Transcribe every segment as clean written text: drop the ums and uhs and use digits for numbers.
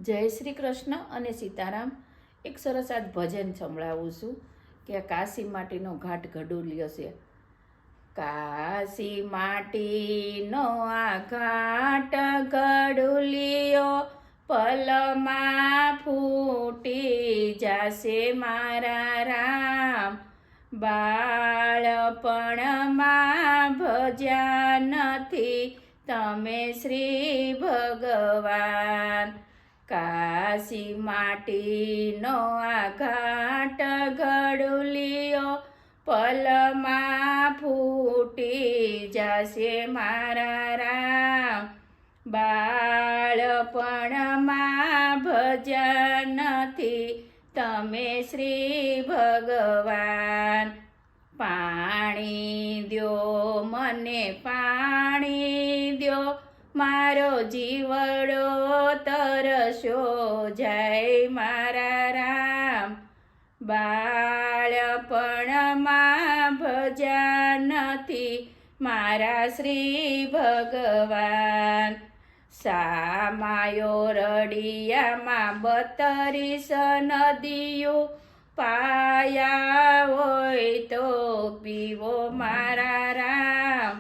જય શ્રી કૃષ્ણ અને સીતારામ. એક સરસ આજ ભજન સંભળાવું છું કે કાશી માટીનો ઘાટ ઘડુલ્યો છે. કાશી માટીનો આ ઘાટ ઘડુલ્યો પલમાં ફૂટી જાશે મારા રામ. બાળપણમાં ભજ્યા નથી તમે શ્રી ભગવાન. કાશી માટીનો આ ઘાટ ઘડુલ્યો પલમાં ફૂટી જશે મારા રામ. બાળપણમાં ભજ્યા નથી તમે શ્રી ભગવાન. પાણી દ્યો મને પાણી દ્યો મારો જીવડો તરસ્યો જાય મારા રામ. બાળપણમાં ભજ્યા નથી મારા શ્રી ભગવાન. સામાયો રડિયામાં 32 નદીઓ પાયા હોય તો પીવો મારા રામ.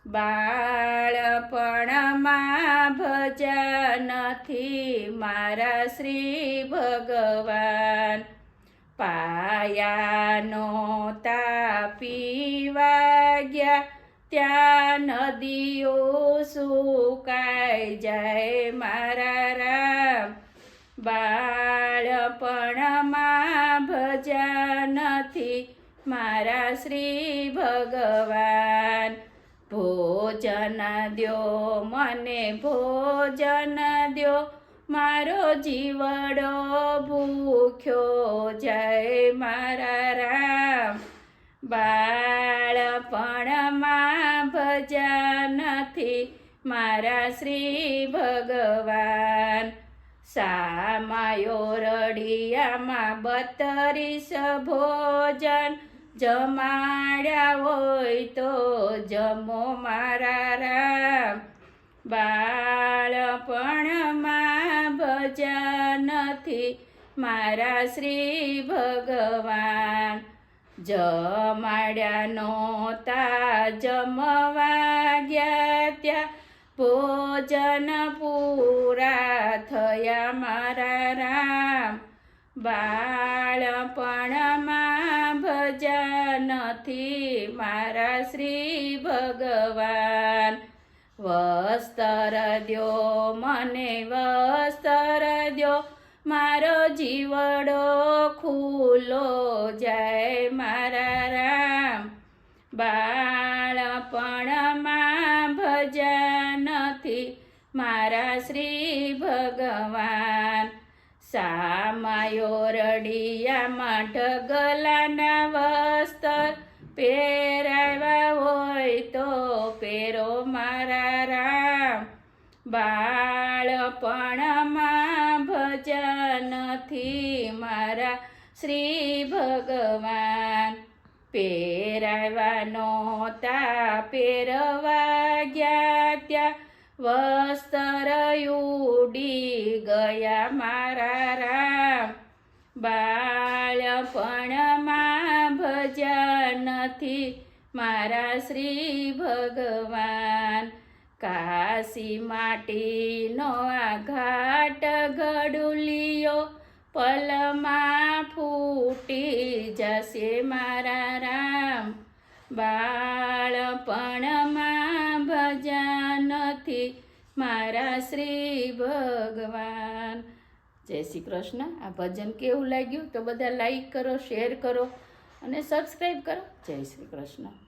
બાળપણમાં ભજ્યા નથી મારા શ્રી ભગવાન. પાયાનો તા પીવા ગયા ત્યાં નદીઓ સુકાઈ જાય મારા રામ. બાળપણમાં ભજ્યા નથી મારા શ્રી ભગવાન. ભોજન દ્યો મને ભોજન દ્યો મારો જીવડો ભૂખ્યો જાય મારા રામ. બાળપણમાં ભજ્યા નથી મારા શ્રી ભગવાન. સામાયો રડિયામાં 32 ભોજન જમાડ્યા હોય તો જમો મારા રામ. બાળપણમાં ભજ્યા નથી મારા શ્રી ભગવાન. જમાડ્યા નહોતા જમવા ગયા ત્યાં ભોજન પૂરા થયા મારા રામ. બાળપણમાં ભજ્યા નથી મારા શ્રી ભગવાન. વસ્ત્ર દ્યો મને વસ્ત્ર દ્યો મારો જીવડો ખુલ્લો જાય મારા રામ. બાળપણમાં ભજ્યા નથી મારા શ્રી ભગવાન. સામાયો રડિયામાં ઢગલાના વસ્ત્ર પહેરાવ્યા હોય તો પહેરો મારા રામ. બાળપણમાં ભજ્યા નથી મારા શ્રી ભગવાન. પહેરાવ્યા નહોતા પહેરવા ગયા ત્યાં વસ્ત્ર ઉડી ગયા મારા રામ. બાળપણમાં ભજ્યા નથી મારા શ્રી ભગવાન. કાશી માટીનો આ ઘાટ ઘડુલ્યો પલમાં ફૂટી જશે મારા રામ. બાળપણમાં ભજ્યા નથી મારા શ્રી ભગવાન. જય શ્રી કૃષ્ણ. આ ભજન કેવું લાગ્યું તો બધા લાઈક કરો, શેર કરો અને સબસ્ક્રાઈબ કરો. જય શ્રી કૃષ્ણ.